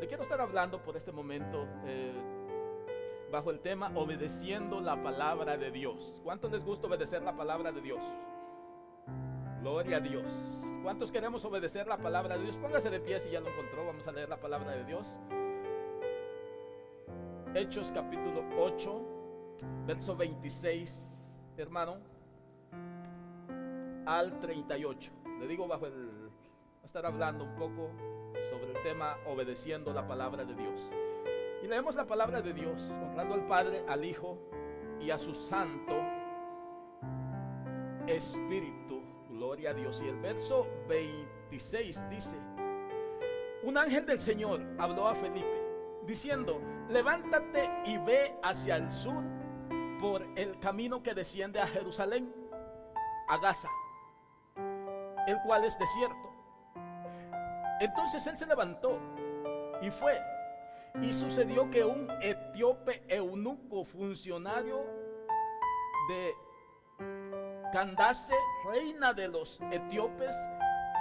Le quiero estar hablando por este momento bajo el tema obedeciendo la palabra de Dios. ¿Cuántos les gusta obedecer la palabra de Dios? Gloria a Dios. ¿Cuántos queremos obedecer la palabra de Dios? Póngase de pie si ya lo encontró. Vamos a leer la palabra de Dios. Hechos capítulo 8, verso 26, hermano, al 38. Le digo voy a estar hablando un poco sobre el tema obedeciendo la palabra de Dios. Y leemos la palabra de Dios, honrando al Padre, al Hijo y a su Santo Espíritu. Gloria a Dios. Y el verso 26 dice: un ángel del Señor habló a Felipe diciendo: levántate y ve hacia el sur por el camino que desciende a Jerusalén, a Gaza, el cual es desierto. Entonces él se levantó y fue. Y sucedió que un etíope eunuco, funcionario de Candace, reina de los etíopes,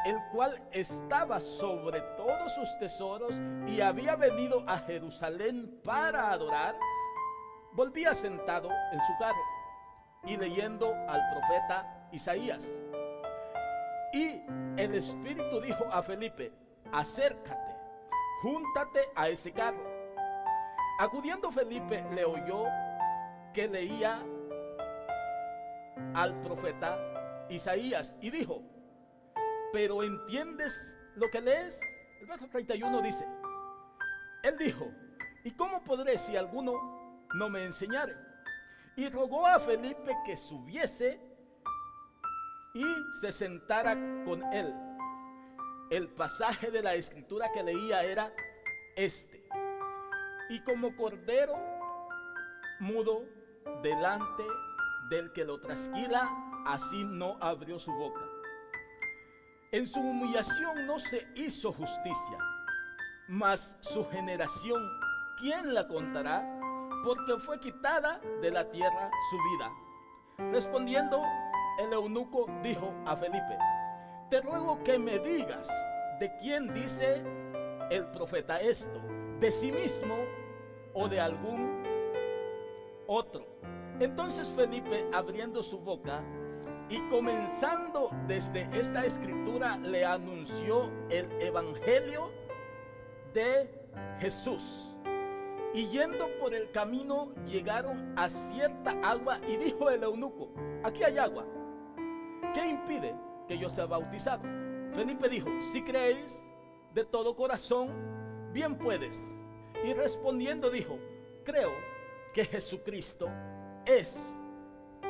el cual estaba sobre todos sus tesoros y había venido a Jerusalén para adorar, volvía sentado en su carro y leyendo al profeta Isaías. Y el Espíritu dijo a Felipe: acércate, júntate a ese carro. Acudiendo Felipe, le oyó que leía al profeta Isaías y dijo: ¿pero entiendes lo que lees? El verso 31 dice: él dijo: ¿y cómo podré si alguno no me enseñare? Y rogó a Felipe que subiese y se sentara con él. El pasaje de la escritura que leía era este: y como cordero mudo delante del que lo trasquila, así no abrió su boca. En su humillación no se hizo justicia, mas su generación, ¿quién la contará? Porque fue quitada de la tierra su vida. Respondiendo, el eunuco dijo a Felipe: te ruego que me digas de quién dice el profeta esto, de sí mismo o de algún otro. Entonces Felipe, abriendo su boca y comenzando desde esta escritura, le anunció el evangelio de Jesús. Y yendo por el camino llegaron a cierta agua y dijo el eunuco: aquí hay agua, ¿qué impide que yo sea bautizado? Felipe dijo: si creéis de todo corazón, bien puedes. Y respondiendo dijo: creo que Jesucristo es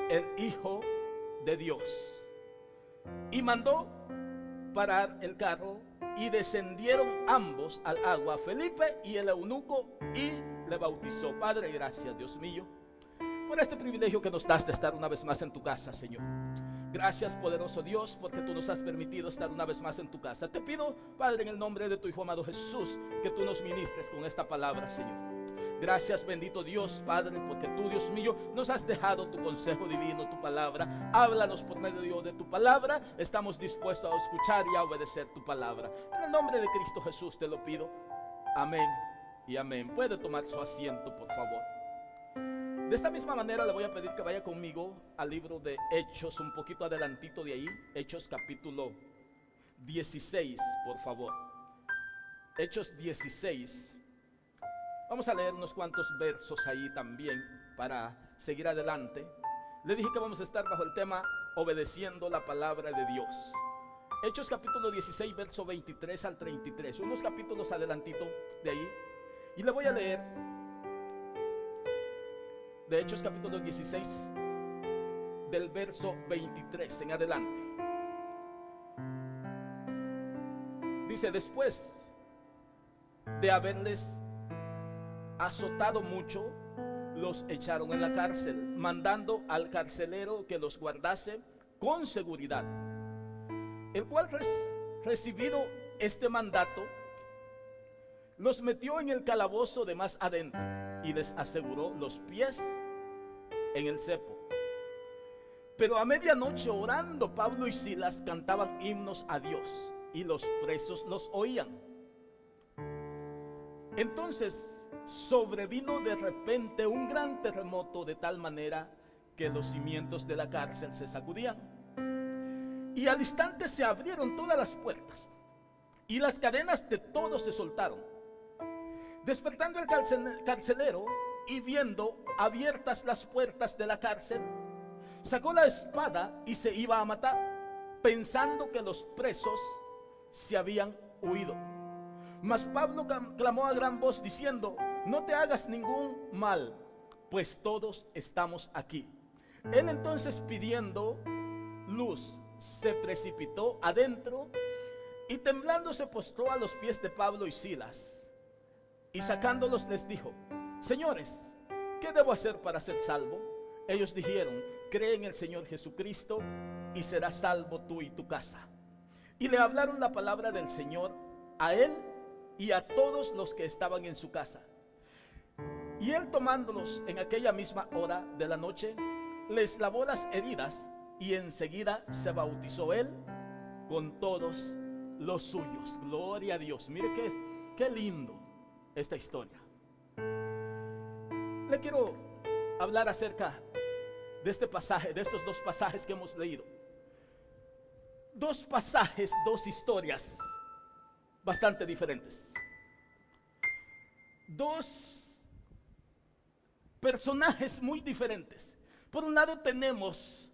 el Hijo de Dios. Y mandó parar el carro y descendieron ambos al agua, Felipe y el eunuco, y le bautizó. Padre, gracias, Dios mío, por este privilegio que nos das de estar una vez más en tu casa, Señor. Gracias, poderoso Dios, porque tú nos has permitido estar una vez más en tu casa. Te pido, Padre, en el nombre de tu Hijo amado Jesús, que tú nos ministres con esta palabra, Señor. Gracias, bendito Dios, Padre, porque tú, Dios mío, nos has dejado tu consejo divino, tu palabra. Háblanos por medio de tu palabra. Estamos dispuestos a escuchar y a obedecer tu palabra. En el nombre de Cristo Jesús te lo pido. Amén y amén. Puede tomar su asiento, por favor. De esta misma manera le voy a pedir que vaya conmigo al libro de Hechos, un poquito adelantito de ahí. Hechos capítulo 16, por favor. Hechos 16. Vamos a leer unos cuantos versos ahí también para seguir adelante. Le dije que vamos a estar bajo el tema obedeciendo la palabra de Dios. Hechos capítulo 16, verso 23 al 33. Unos capítulos adelantito de ahí. Y le voy a leer de Hechos capítulo 16, del verso 23 en adelante. Dice: después de haberles azotado mucho, los echaron en la cárcel, mandando al carcelero que los guardase con seguridad, el cual recibido este mandato, los metió en el calabozo de más adentro y les aseguró los pies en el cepo. Pero a medianoche, orando, Pablo y Silas cantaban himnos a Dios, y los presos los oían. Entonces sobrevino de repente un gran terremoto, de tal manera que los cimientos de la cárcel se sacudían. Y al instante se abrieron todas las puertas y las cadenas de todos se soltaron. Despertando el carcelero y viendo abiertas las puertas de la cárcel, sacó la espada y se iba a matar, pensando que los presos se habían huido. Mas Pablo clamó a gran voz diciendo: no te hagas ningún mal, pues todos estamos aquí. Él entonces, pidiendo luz, se precipitó adentro y temblando se postró a los pies de Pablo y Silas, y sacándolos les dijo: señores, ¿qué debo hacer para ser salvo? Ellos dijeron: cree en el Señor Jesucristo y serás salvo tú y tu casa. Y le hablaron la palabra del Señor a él y a todos los que estaban en su casa. Y él, tomándolos en aquella misma hora de la noche, les lavó las heridas, y enseguida se bautizó él con todos los suyos. Gloria a Dios. Mire qué lindo esta historia. Le quiero hablar acerca de este pasaje, de estos dos pasajes que hemos leído. Dos pasajes, dos historias bastante diferentes. Dos personajes muy diferentes. Por un lado tenemos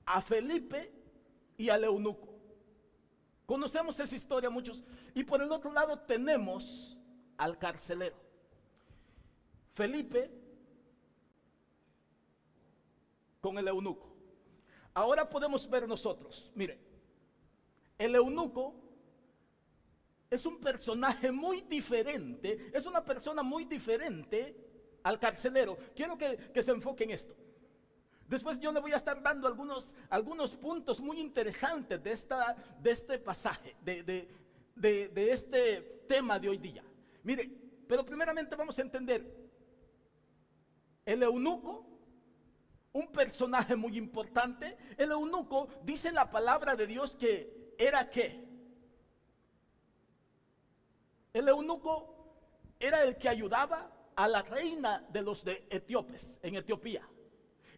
a Felipe y al eunuco. Conocemos esa historia muchos. Y por el otro lado tenemos al carcelero. Felipe con el eunuco. Ahora podemos ver nosotros, mire, el eunuco es un personaje muy diferente, es una persona muy diferente al carcelero. Quiero que se enfoque en esto. Después yo le voy a estar dando algunos puntos muy interesantes de este pasaje, de este tema de hoy día. Mire, pero primeramente vamos a entender el eunuco, un personaje muy importante. El eunuco, dice la palabra de Dios, que era ¿qué? El eunuco era el que ayudaba a la reina de los etíopes en Etiopía.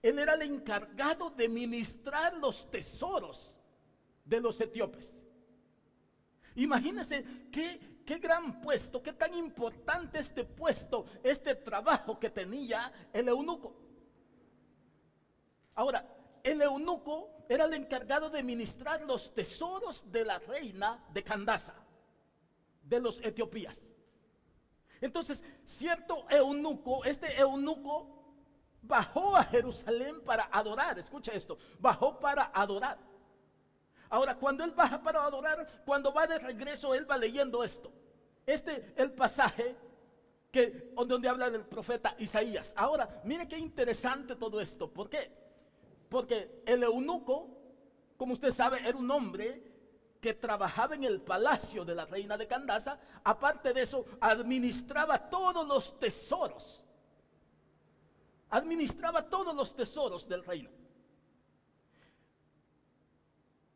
Él era el encargado de ministrar los tesoros de los etíopes. Imagínense qué gran puesto, qué tan importante este puesto, este trabajo que tenía el eunuco. Ahora, el eunuco era el encargado de ministrar los tesoros de la reina de Candasa, de los etiopías. Entonces, cierto eunuco, este eunuco bajó a Jerusalén para adorar. Escucha esto, bajó para adorar. Ahora, cuando él baja para adorar, cuando va de regreso, él va leyendo esto. El pasaje donde habla del profeta Isaías. Ahora, mire qué interesante todo esto. ¿Por qué? Porque el eunuco, como usted sabe, era un hombre que trabajaba en el palacio de la reina de Candasa. Aparte de eso, administraba todos los tesoros. Administraba todos los tesoros del reino.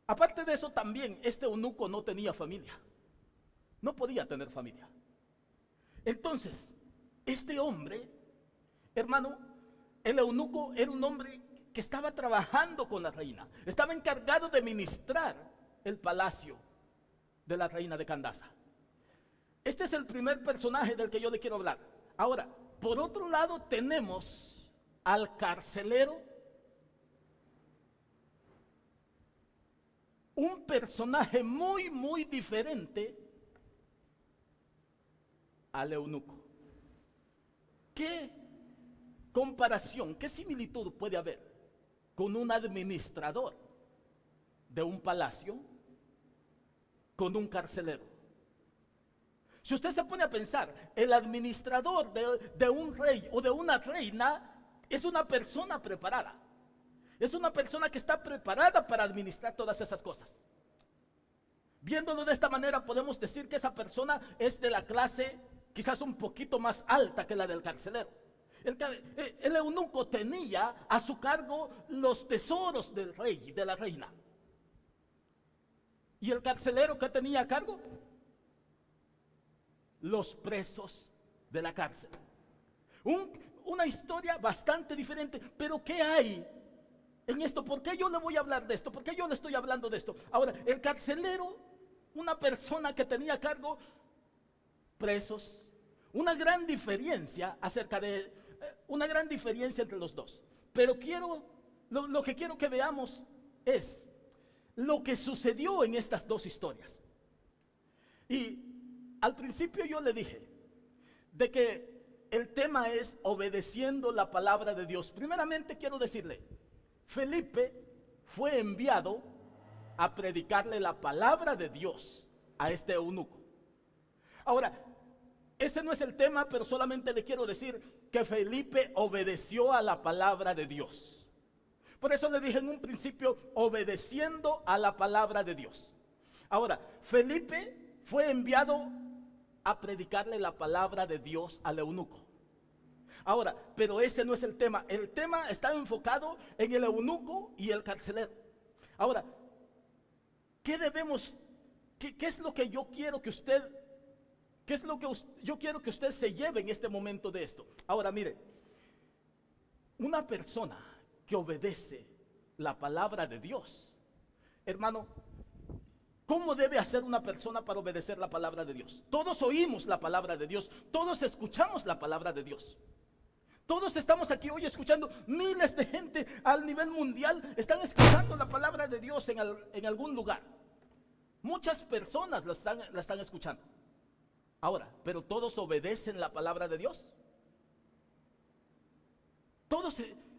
Aparte de eso, también este eunuco no tenía familia. No podía tener familia. Entonces, este hombre, hermano, el eunuco era un hombre que estaba trabajando con la reina. Estaba encargado de ministrar el palacio de la reina de Candasa. Este es el primer personaje del que yo le quiero hablar. Ahora, por otro lado tenemos al carcelero, un personaje muy diferente al eunuco. ¿Qué comparación, qué similitud puede haber con un administrador de un palacio con un carcelero? Si usted se pone a pensar, el administrador de un rey o de una reina es una persona preparada. Es una persona que está preparada para administrar todas esas cosas. Viéndolo de esta manera, podemos decir que esa persona es de la clase quizás un poquito más alta que la del carcelero. El eunuco tenía a su cargo los tesoros del rey, de la reina. ¿Y el carcelero qué tenía a cargo? los presos de la cárcel. Una historia bastante diferente, pero ¿qué hay en esto? ¿Por qué yo le voy a hablar de esto? ¿Por qué yo le estoy hablando de esto? Ahora, el carcelero, una persona que tenía a cargo presos, una gran diferencia una gran diferencia entre los dos. Pero lo que quiero que veamos es lo que sucedió en estas dos historias. Y al principio yo le dije de que el tema es obedeciendo la palabra de Dios. Primeramente quiero decirle, Felipe fue enviado a predicarle la palabra de Dios a este eunuco. Ahora, ese no es el tema, pero solamente le quiero decir que Felipe obedeció a la palabra de Dios. Por eso le dije en un principio, obedeciendo a la palabra de Dios. Ahora, Felipe fue enviado a predicarle la palabra de Dios al eunuco. Ahora, pero ese no es el tema. El tema está enfocado en el eunuco y el carcelero. Ahora, ¿qué es lo que yo quiero que usted, yo quiero que usted se lleve en este momento de esto? Ahora, mire, una persona que obedece la palabra de Dios, hermano, ¿cómo debe hacer una persona para obedecer la palabra de Dios? Todos oímos la palabra de Dios, todos escuchamos la palabra de Dios. Todos estamos aquí hoy escuchando, miles de gente al nivel mundial están escuchando la palabra de Dios en algún lugar. Muchas personas la están escuchando. Ahora, ¿pero todos obedecen la palabra de Dios?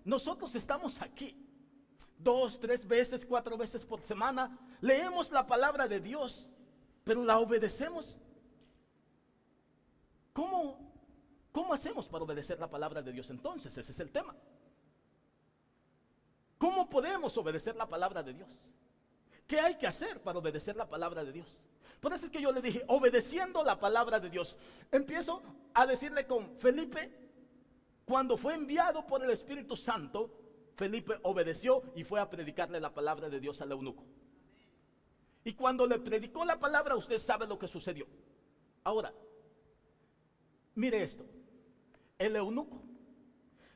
Nosotros estamos aquí 2, 3 veces, 4 veces por semana. Leemos la palabra de Dios, pero ¿la obedecemos? ¿Cómo hacemos para obedecer la palabra de Dios entonces? Ese es el tema. ¿Cómo podemos obedecer la palabra de Dios? ¿Qué hay que hacer para obedecer la palabra de Dios? Por eso es que yo le dije, obedeciendo la palabra de Dios. Empiezo a decirle con Felipe, cuando fue enviado por el Espíritu Santo, Felipe obedeció y fue a predicarle la palabra de Dios al eunuco. Y cuando le predicó la palabra, usted sabe lo que sucedió. Ahora, mire esto. El eunuco.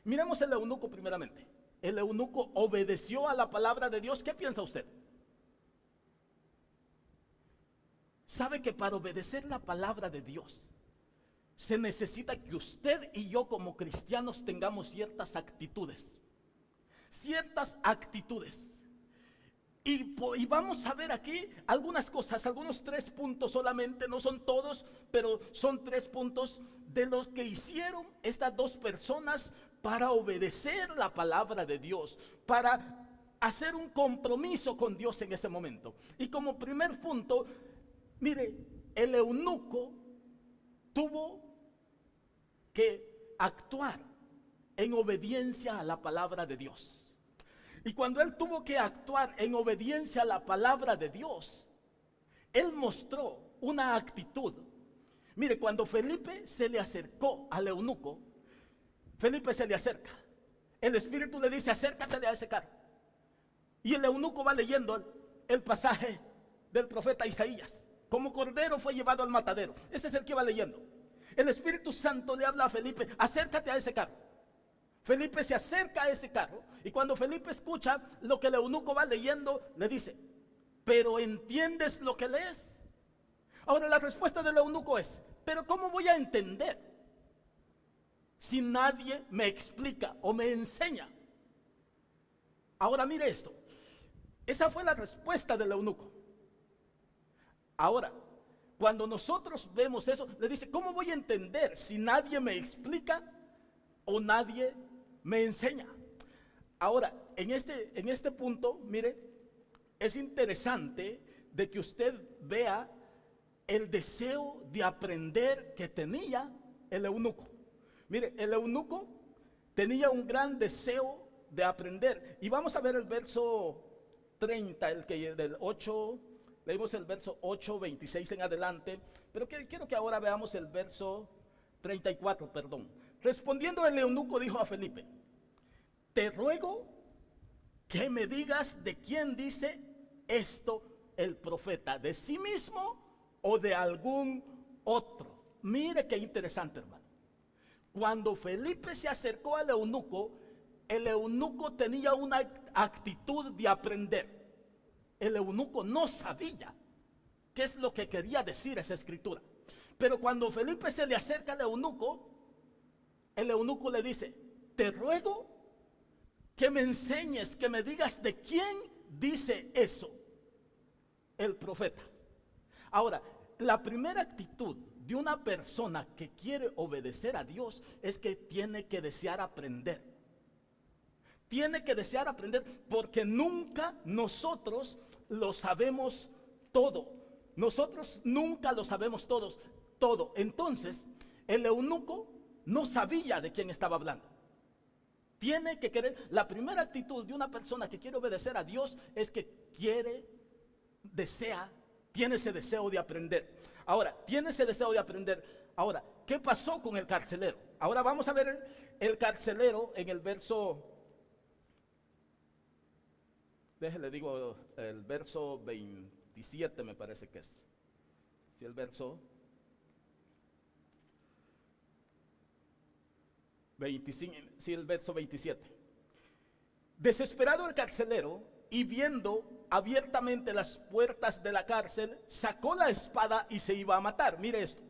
Miremos el eunuco primeramente. El eunuco obedeció a la palabra de Dios. ¿Qué piensa usted? Sabe que para obedecer la palabra de Dios se necesita que usted y yo como cristianos tengamos ciertas actitudes. Ciertas actitudes. Y vamos a ver aquí algunas cosas, algunos 3 puntos solamente, no son todos, pero son 3 puntos de los que hicieron estas dos personas para obedecer la palabra de Dios, para hacer un compromiso con Dios en ese momento. Y como primer punto, mire, el eunuco tuvo que actuar en obediencia a la palabra de Dios. Y cuando él tuvo que actuar en obediencia a la palabra de Dios, él mostró una actitud. Mire, cuando Felipe se le acercó al eunuco, Felipe se le acerca. El Espíritu le dice, acércate a ese carro. Y el eunuco va leyendo el pasaje del profeta Isaías. Como cordero fue llevado al matadero. Ese es el que va leyendo. El Espíritu Santo le habla a Felipe, acércate a ese carro. Felipe se acerca a ese carro y cuando Felipe escucha lo que el eunuco va leyendo, le dice, ¿pero entiendes lo que lees? Ahora la respuesta del eunuco es, ¿pero cómo voy a entender si nadie me explica o me enseña? Ahora mire esto, esa fue la respuesta del eunuco. Ahora, cuando nosotros vemos eso, le dice, ¿cómo voy a entender si nadie me explica o nadie me enseña? Ahora, en este punto, mire, es interesante de que usted vea el deseo de aprender que tenía el eunuco. Mire, el eunuco tenía un gran deseo de aprender. Y vamos a ver el verso 30, del 8, leímos el verso 8, 26 en adelante, pero quiero que ahora veamos el verso 34, perdón. Respondiendo el eunuco dijo a Felipe, te ruego que me digas de quién dice esto el profeta, de sí mismo o de algún otro. Mire qué interesante, hermano. Cuando Felipe se acercó al eunuco, el eunuco tenía una actitud de aprender. El eunuco no sabía qué es lo que quería decir esa escritura. Pero cuando Felipe se le acerca al eunuco, el eunuco le dice: te ruego que me enseñes, que me digas de quién dice eso el profeta. Ahora, la primera actitud de una persona que quiere obedecer a Dios es que tiene que desear aprender. Tiene que desear aprender, porque nunca nosotros lo sabemos todo. Nosotros nunca lo sabemos todo. Entonces, el eunuco no sabía de quién estaba hablando. Tiene que querer. La primera actitud de una persona que quiere obedecer a Dios es que tiene ese deseo de aprender. Ahora, tiene ese deseo de aprender. Ahora, ¿qué pasó con el carcelero? Ahora vamos a ver el carcelero en el verso, déjele digo, el verso 27 me parece que es. Si el verso 25, sí, el verso 27. Desesperado el carcelero, y viendo abiertamente las puertas de la cárcel, sacó la espada y se iba a matar. Mire esto.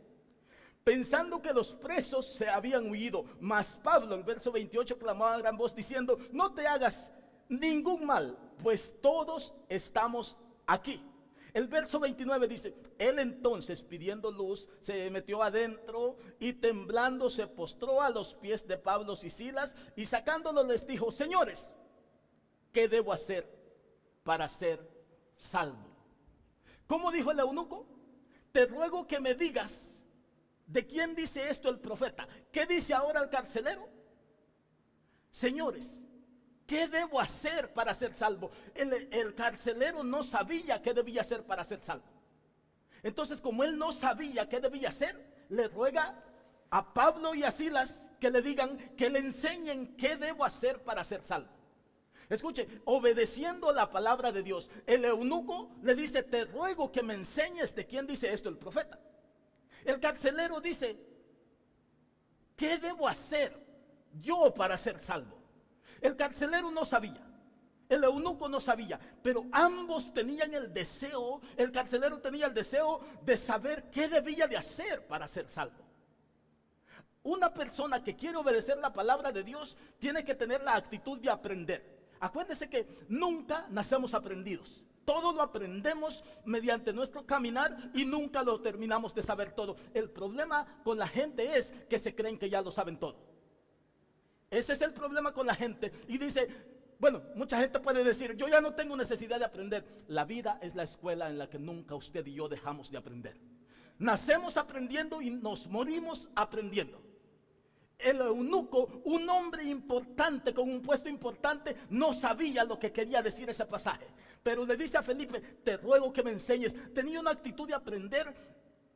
Pensando que los presos se habían huido, mas Pablo, el verso 28, clamó a gran voz diciendo: no te hagas ningún mal, pues todos estamos aquí. El verso 29 dice: él entonces, pidiendo luz, se metió adentro y temblando se postró a los pies de Pablo y Silas, y sacándolos les dijo: señores, ¿qué debo hacer para ser salvo? ¿Cómo dijo el eunuco? Te ruego que me digas de quién dice esto el profeta. ¿Qué dice ahora el carcelero? Señores, ¿qué debo hacer para ser salvo? El carcelero no sabía qué debía hacer para ser salvo. Entonces, como él no sabía qué debía hacer, le ruega a Pablo y a Silas que le digan, que le enseñen qué debo hacer para ser salvo. Escuche, obedeciendo la palabra de Dios, el eunuco le dice: te ruego que me enseñes de quién dice esto el profeta. El carcelero dice: ¿qué debo hacer yo para ser salvo? El carcelero no sabía, el eunuco no sabía, pero ambos tenían el deseo. El carcelero tenía el deseo de saber qué debía de hacer para ser salvo. Una persona que quiere obedecer la palabra de Dios tiene que tener la actitud de aprender. Acuérdese que nunca nacemos aprendidos. Todo lo aprendemos mediante nuestro caminar y nunca lo terminamos de saber todo. El problema con la gente es que se creen que ya lo saben todo. Ese es el problema con la gente. Y dice, bueno, mucha gente puede decir: yo ya no tengo necesidad de aprender. La vida es la escuela en la que nunca usted y yo dejamos de aprender. Nacemos aprendiendo y nos morimos aprendiendo. El eunuco, un hombre importante con un puesto importante, no sabía lo que quería decir ese pasaje, pero le dice a Felipe: te ruego que me enseñes. Tenía una actitud de aprender.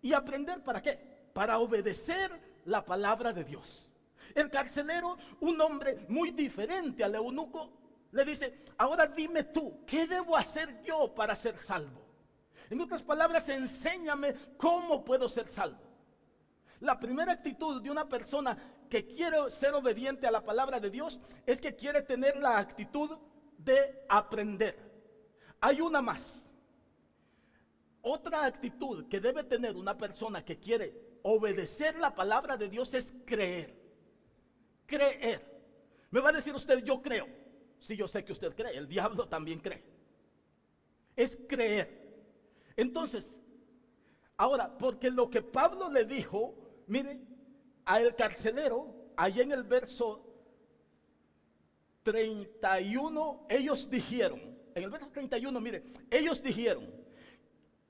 ¿Y aprender para qué? Para obedecer la palabra de Dios. El carcelero, un hombre muy diferente al eunuco, le dice: ahora dime tú, ¿qué debo hacer yo para ser salvo? En otras palabras, enséñame cómo puedo ser salvo. La primera actitud de una persona que quiere ser obediente a la palabra de Dios es que quiere tener la actitud de aprender. Hay una más. Otra actitud que debe tener una persona que quiere obedecer la palabra de Dios es creer. Creer. Me va a decir usted: yo creo. Sí, yo sé que usted cree. El diablo también cree. Es creer. Entonces, ahora, porque lo que Pablo le dijo, mire, al carcelero, allá en el verso 31, ellos dijeron, en el verso 31, mire, ellos dijeron,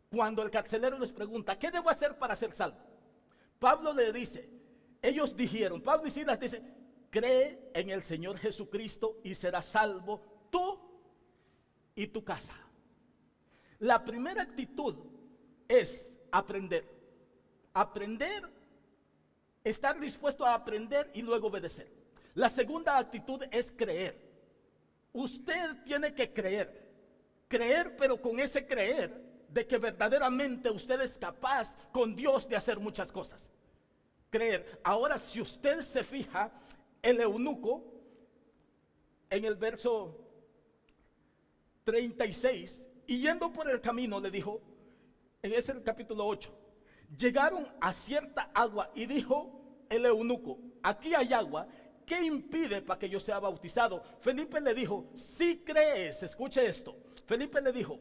cuando el carcelero les pregunta: ¿qué debo hacer para ser salvo? Pablo le dice, ellos dijeron, Pablo y Silas dice: cree en el Señor Jesucristo y serás salvo tú y tu casa. La primera actitud es aprender. Aprender, estar dispuesto a aprender y luego obedecer. La segunda actitud es creer. Usted tiene que creer. Creer, pero con ese creer de que verdaderamente usted es capaz con Dios de hacer muchas cosas. creer. Ahora, si usted se fija, el eunuco en el verso 36, y yendo por el camino le dijo, en ese capítulo 8, llegaron a cierta agua y dijo el eunuco, aquí hay agua, ¿qué impide para que yo sea bautizado? Felipe le dijo, si crees, escuche esto, Felipe le dijo,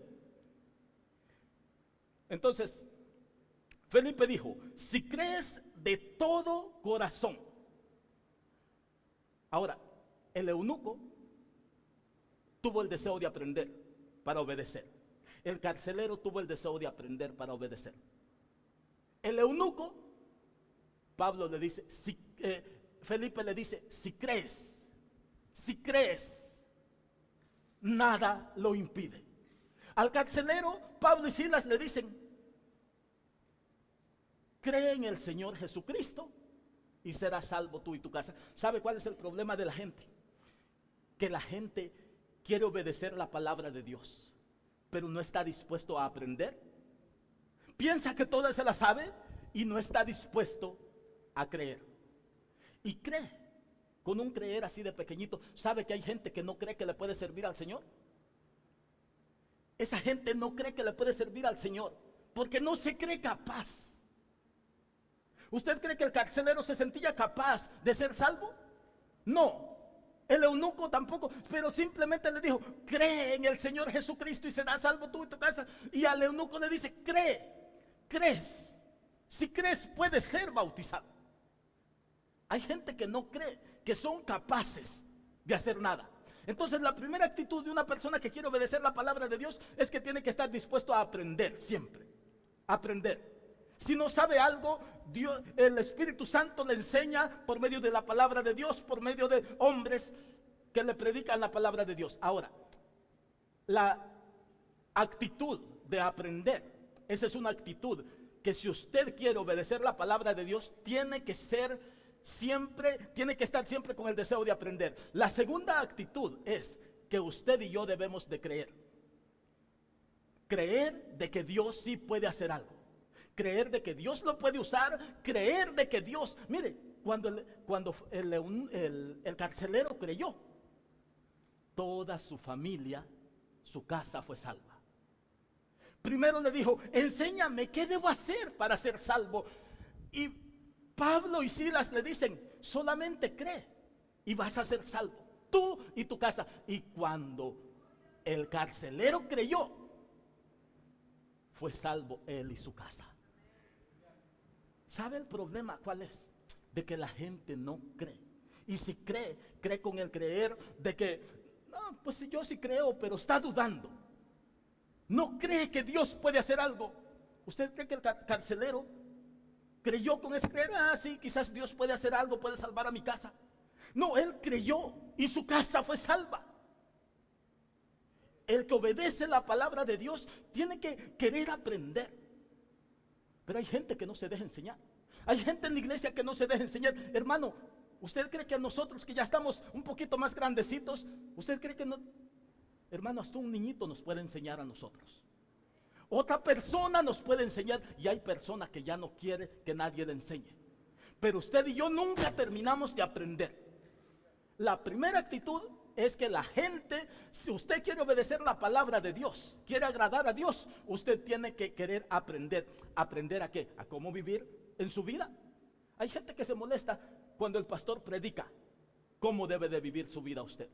entonces Felipe dijo, si crees de todo corazón. Ahora, el eunuco tuvo el deseo de aprender para obedecer. El carcelero tuvo el deseo de aprender para obedecer. El eunuco, Pablo le dice, Felipe le dice, si crees, nada lo impide. Al carcelero, Pablo y Silas le dicen, cree en el Señor Jesucristo y serás salvo tú y tu casa. ¿Sabe cuál es el problema de la gente? Que la gente quiere obedecer la palabra de Dios, pero no está dispuesto a aprender. Piensa que toda se la sabe y no está dispuesto a creer. Y cree, con un creer así de pequeñito. ¿Sabe que hay gente que no cree que le puede servir al Señor? Esa gente no cree que le puede servir al Señor porque no se cree capaz. ¿Usted cree que el carcelero se sentía capaz de ser salvo? No. El eunuco tampoco, pero simplemente le dijo, cree en el Señor Jesucristo y serás salvo tú y tu casa. Y al eunuco le dice, crees. Si crees puedes ser bautizado. Hay gente que no cree que son capaces de hacer nada. Entonces la primera actitud de una persona que quiere obedecer la palabra de Dios es que tiene que estar dispuesto a aprender siempre. Aprender. Si no sabe algo, Dios, el Espíritu Santo le enseña por medio de la palabra de Dios, por medio de hombres que le predican la palabra de Dios. Ahora, la actitud de aprender, esa es una actitud que si usted quiere obedecer la palabra de Dios, tiene que estar siempre con el deseo de aprender. La segunda actitud es que usted y yo debemos de creer. Creer de que Dios sí puede hacer algo. Creer de que Dios lo puede usar, creer de que Dios, mire, cuando el carcelero creyó, toda su familia, su casa fue salva. Primero le dijo, enséñame qué debo hacer para ser salvo. Y Pablo y Silas le dicen, solamente cree y vas a ser salvo, tú y tu casa. Y cuando el carcelero creyó, fue salvo él y su casa. ¿Sabe el problema cuál es? De que la gente no cree. Y si cree con el creer de que, no, pues yo sí creo, pero está dudando. No cree que Dios puede hacer algo. ¿Usted cree que el carcelero creyó con ese creer? Ah, sí, quizás Dios puede hacer algo, puede salvar a mi casa. No, él creyó y su casa fue salva. El que obedece la palabra de Dios tiene que querer aprender. Pero hay gente que no se deja enseñar. Hay gente en la iglesia que no se deja enseñar. Hermano, ¿usted cree que a nosotros que ya estamos un poquito más grandecitos, usted cree que no? Hermano, hasta un niñito nos puede enseñar a nosotros. Otra persona nos puede enseñar y hay personas que ya no quiere que nadie le enseñe. Pero usted y yo nunca terminamos de aprender. La primera actitud es que la gente, si usted quiere obedecer la palabra de Dios, quiere agradar a Dios, usted tiene que querer aprender. ¿Aprender a qué? A cómo vivir en su vida. Hay gente que se molesta cuando el pastor predica cómo debe de vivir su vida usted.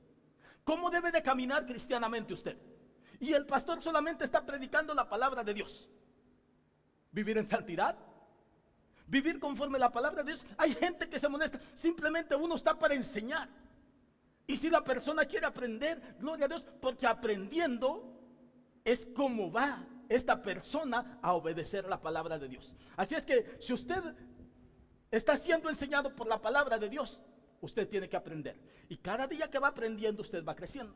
¿Cómo debe de caminar cristianamente usted? Y el pastor solamente está predicando la palabra de Dios. Vivir en santidad, vivir conforme a la palabra de Dios. Hay gente que se molesta, simplemente uno está para enseñar. Y si la persona quiere aprender, gloria a Dios, porque aprendiendo es como va esta persona a obedecer la palabra de Dios. Así es que si usted está siendo enseñado por la palabra de Dios, usted tiene que aprender. Y cada día que va aprendiendo, usted va creciendo.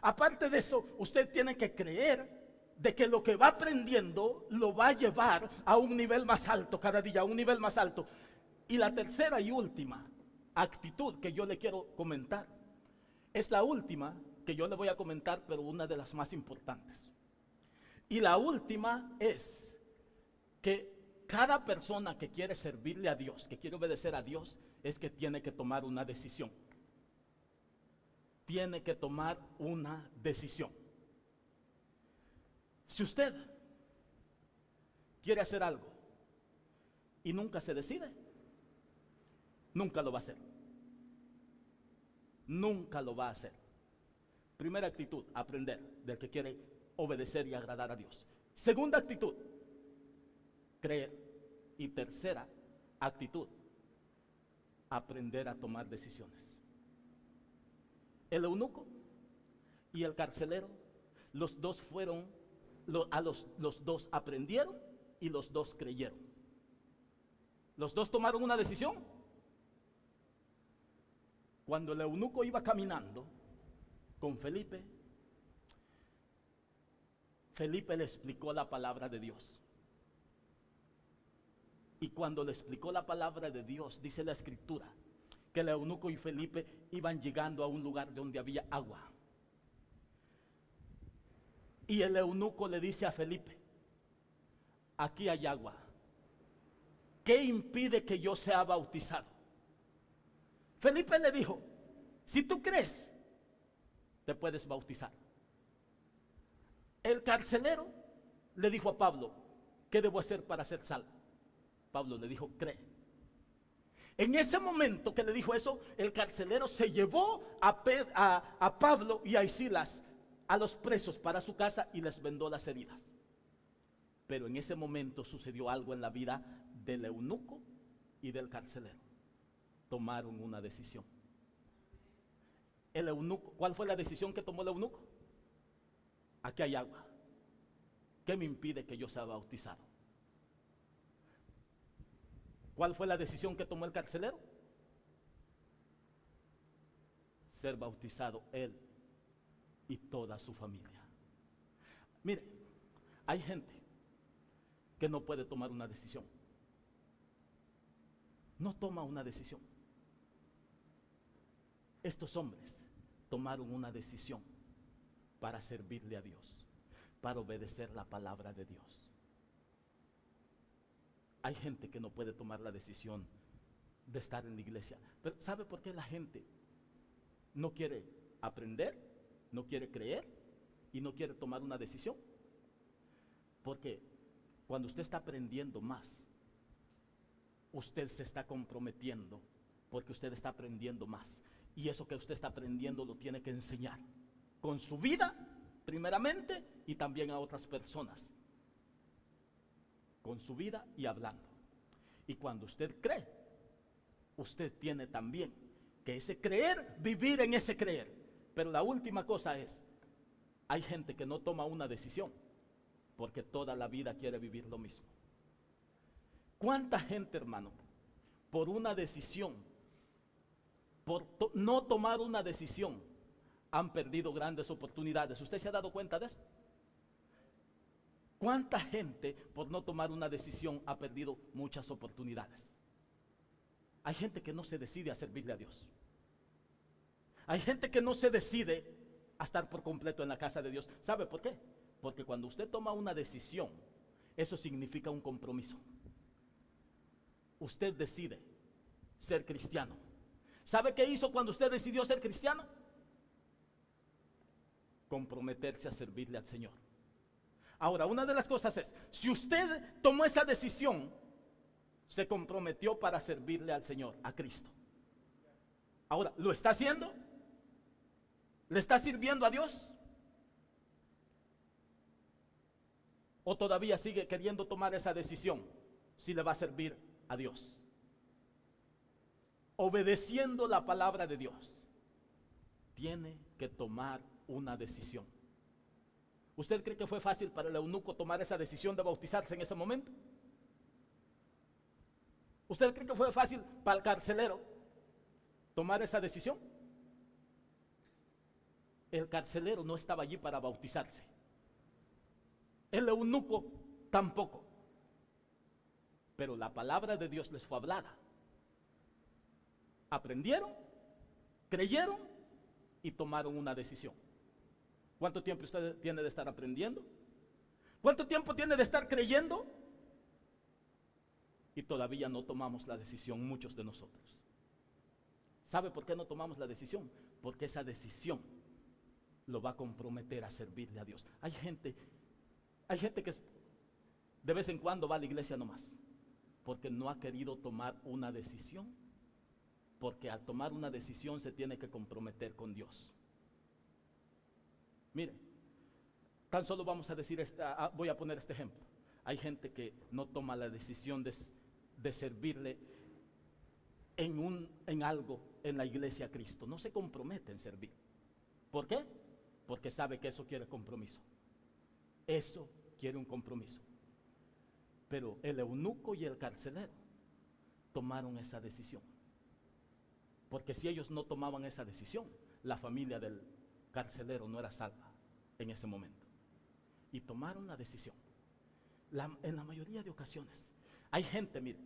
Aparte de eso, usted tiene que creer de que lo que va aprendiendo lo va a llevar a un nivel más alto cada día, a un nivel más alto. Y la tercera y última actitud que yo le quiero comentar, es la última que yo le voy a comentar, pero una de las más importantes. Y la última es que cada persona que quiere servirle a Dios, que quiere obedecer a Dios, es que tiene que tomar una decisión. Tiene que tomar una decisión. Si usted quiere hacer algo y nunca se decide, nunca lo va a hacer. Nunca lo va a hacer. Primera actitud, aprender del que quiere obedecer y agradar a Dios. Segunda actitud, creer. Y tercera actitud, aprender a tomar decisiones. El eunuco y el carcelero, los dos fueron, los dos aprendieron y los dos creyeron. Los dos tomaron una decisión. Cuando el eunuco iba caminando con Felipe, Felipe le explicó la palabra de Dios. Y cuando le explicó la palabra de Dios, dice la escritura, que el eunuco y Felipe iban llegando a un lugar donde había agua. Y el eunuco le dice a Felipe, aquí hay agua. ¿Qué impide que yo sea bautizado? Felipe le dijo, si tú crees, te puedes bautizar. El carcelero le dijo a Pablo, ¿qué debo hacer para ser salvo? Pablo le dijo, cree. En ese momento que le dijo eso, el carcelero se llevó a Pablo y a Silas, a los presos, para su casa y les vendó las heridas. Pero en ese momento sucedió algo en la vida del eunuco y del carcelero. Tomaron una decisión. El eunuco, ¿cuál fue la decisión que tomó el eunuco? Aquí hay agua. ¿Qué me impide que yo sea bautizado? ¿Cuál fue la decisión que tomó el carcelero? Ser bautizado él y toda su familia. Mire, hay gente que no puede tomar una decisión. No toma una decisión. Estos hombres tomaron una decisión para servirle a Dios, para obedecer la palabra de Dios. Hay gente que no puede tomar la decisión de estar en la iglesia. Pero ¿sabe por qué la gente no quiere aprender, no quiere creer y no quiere tomar una decisión? Porque cuando usted está aprendiendo más, usted se está comprometiendo porque usted está aprendiendo más. Y eso que usted está aprendiendo lo tiene que enseñar con su vida, primeramente, y también a otras personas. Con su vida y hablando. Y cuando usted cree, usted tiene también que ese creer, vivir en ese creer. Pero la última cosa es, hay gente que no toma una decisión porque toda la vida quiere vivir lo mismo. ¿Cuánta gente, hermano, por una decisión, por no tomar una decisión, han perdido grandes oportunidades? ¿Usted se ha dado cuenta de eso? ¿Cuánta gente por no tomar una decisión ha perdido muchas oportunidades? Hay gente que no se decide a servirle a Dios. Hay gente que no se decide a estar por completo en la casa de Dios. ¿Sabe por qué? Porque cuando usted toma una decisión, eso significa un compromiso. Usted decide ser cristiano. ¿Sabe qué hizo cuando usted decidió ser cristiano? Comprometerse a servirle al Señor. Ahora, una de las cosas es, si usted tomó esa decisión, se comprometió para servirle al Señor, a Cristo. Ahora, ¿lo está haciendo? ¿Le está sirviendo a Dios? ¿O todavía sigue queriendo tomar esa decisión si le va a servir a Dios? Obedeciendo la palabra de Dios, tiene que tomar una decisión. ¿Usted cree que fue fácil para el eunuco tomar esa decisión de bautizarse en ese momento? ¿Usted cree que fue fácil para el carcelero tomar esa decisión? El carcelero no estaba allí para bautizarse. El eunuco tampoco. Pero la palabra de Dios les fue hablada. Aprendieron, creyeron y tomaron una decisión. ¿Cuánto tiempo usted tiene de estar aprendiendo? ¿Cuánto tiempo tiene de estar creyendo? Y todavía no tomamos la decisión, muchos de nosotros. ¿Sabe por qué no tomamos la decisión? Porque esa decisión lo va a comprometer a servirle a Dios. Hay gente que de vez en cuando va a la iglesia nomás, porque no ha querido tomar una decisión. Porque al tomar una decisión se tiene que comprometer con Dios. Mire, tan solo vamos a decir, voy a poner este ejemplo. Hay gente que no toma la decisión de servirle en algo en la iglesia a Cristo. No se compromete en servir. ¿Por qué? Porque sabe que eso quiere compromiso. Eso quiere un compromiso. Pero el eunuco y el carcelero tomaron esa decisión. Porque si ellos no tomaban esa decisión, la familia del carcelero no era salva en ese momento. Y tomaron la decisión. En la mayoría de ocasiones, hay gente, mire,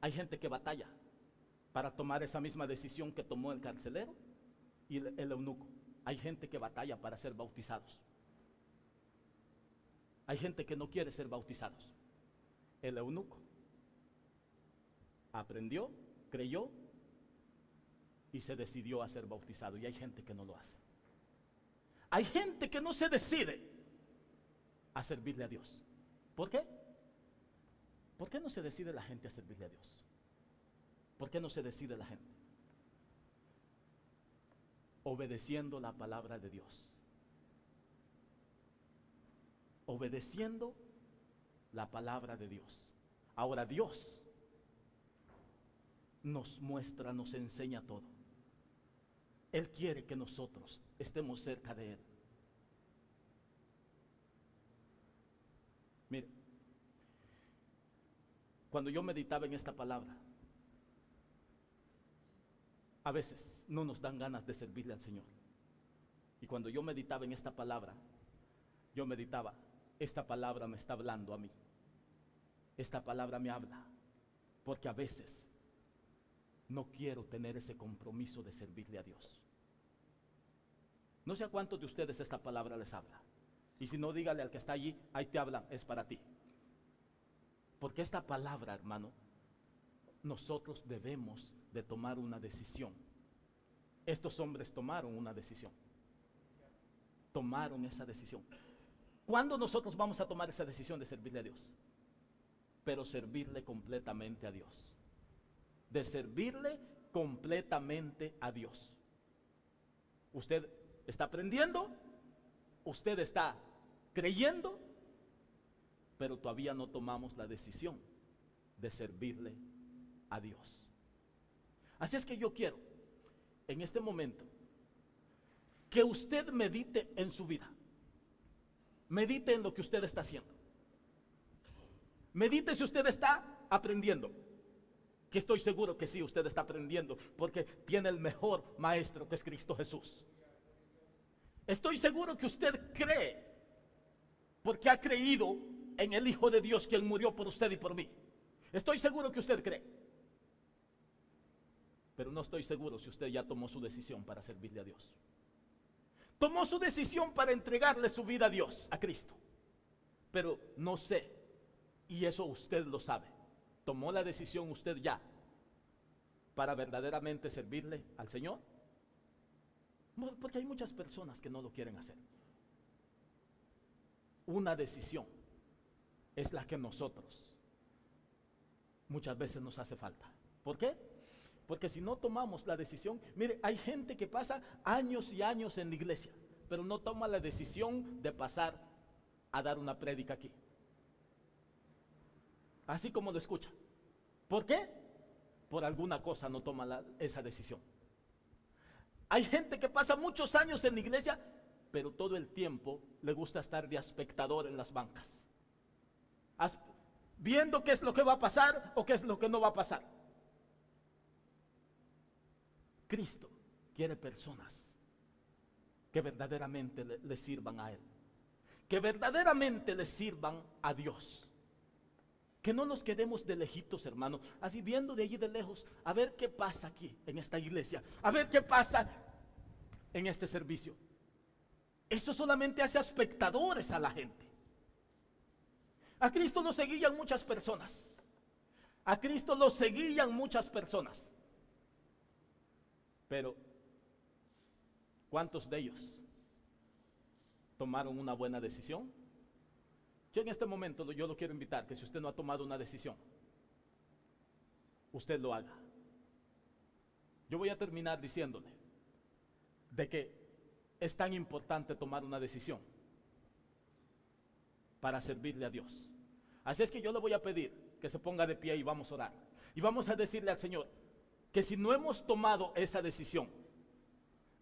hay gente que batalla para tomar esa misma decisión que tomó el carcelero y el eunuco. Hay gente que batalla para ser bautizados. Hay gente que no quiere ser bautizados. El eunuco aprendió, creyó y se decidió a ser bautizado. Y hay gente que no lo hace. Hay gente que no se decide a servirle a Dios. ¿Por qué? ¿Por qué no se decide la gente a servirle a Dios? ¿Por qué no se decide la gente? Obedeciendo la palabra de Dios. Obedeciendo la palabra de Dios. Ahora Dios nos muestra, nos enseña todo. Él quiere que nosotros estemos cerca de Él. Mire, cuando yo meditaba en esta palabra, a veces no nos dan ganas de servirle al Señor. Y cuando yo meditaba en esta palabra, yo meditaba, esta palabra me está hablando a mí. Esta palabra me habla, porque a veces no quiero tener ese compromiso de servirle a Dios. No sé a cuántos de ustedes esta palabra les habla. Y si no, dígale al que está allí, ahí te hablan, es para ti. Porque esta palabra, hermano, nosotros debemos de tomar una decisión. Estos hombres tomaron una decisión. Tomaron esa decisión. ¿Cuándo nosotros vamos a tomar esa decisión de servirle a Dios? Pero servirle completamente a Dios. De servirle completamente a Dios. Usted está aprendiendo, usted está creyendo, pero todavía no tomamos la decisión de servirle a Dios. Así es que yo quiero, en este momento, que usted medite en su vida. Medite en lo que usted está haciendo. Medite si usted está aprendiendo. Que estoy seguro que sí, usted está aprendiendo, porque tiene el mejor maestro, que es Cristo Jesús. Estoy seguro que usted cree, porque ha creído en el Hijo de Dios, quien murió por usted y por mí. Estoy seguro que usted cree. Pero no estoy seguro si usted ya tomó su decisión para servirle a Dios. Tomó su decisión para entregarle su vida a Dios, a Cristo. Pero no sé, y eso usted lo sabe. ¿Tomó la decisión usted ya para verdaderamente servirle al Señor? Porque hay muchas personas que no lo quieren hacer. Una decisión es la que nosotros muchas veces nos hace falta. ¿Por qué? Porque si no tomamos la decisión, mire, hay gente que pasa años y años en la iglesia, pero no toma la decisión de pasar a dar una prédica aquí. Así como lo escucha. ¿Por qué? Por alguna cosa no toma esa decisión. Hay gente que pasa muchos años en la iglesia, pero todo el tiempo le gusta estar de espectador en las bancas, viendo qué es lo que va a pasar o qué es lo que no va a pasar. Cristo quiere personas que verdaderamente le sirvan a Él, que verdaderamente le sirvan a Dios. Que no nos quedemos de lejitos, hermano, así viendo de allí de lejos, a ver qué pasa aquí en esta iglesia, a ver qué pasa en este servicio. Esto solamente hace espectadores a la gente. A Cristo lo seguían muchas personas, A Cristo lo seguían muchas personas. Pero, ¿cuántos de ellos tomaron una buena decisión? Yo en este momento yo lo quiero invitar, que si usted no ha tomado una decisión, usted lo haga. Yo voy a terminar diciéndole de que es tan importante tomar una decisión para servirle a Dios. Así es que yo le voy a pedir que se ponga de pie y vamos a orar. Y vamos a decirle al Señor que si no hemos tomado esa decisión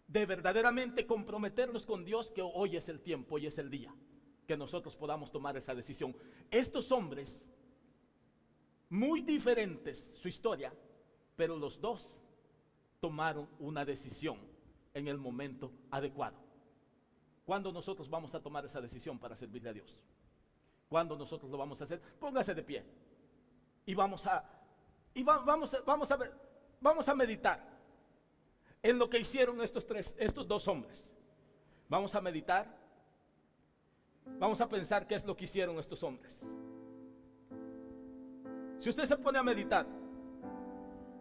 de verdaderamente comprometernos con Dios, que hoy es el tiempo, hoy es el día que nosotros podamos tomar esa decisión. Estos hombres, muy diferentes su historia, pero los dos tomaron una decisión en el momento adecuado. ¿Cuándo nosotros vamos a tomar esa decisión para servirle a Dios? ¿Cuándo nosotros lo vamos a hacer? Póngase de pie y vamos a meditar en lo que hicieron estos dos hombres. Vamos a meditar, vamos a pensar qué es lo que hicieron estos hombres. Si usted se pone a meditar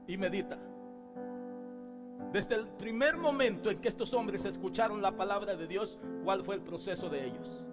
y medita, desde el primer momento en que estos hombres escucharon la palabra de Dios, ¿cuál fue el proceso de ellos?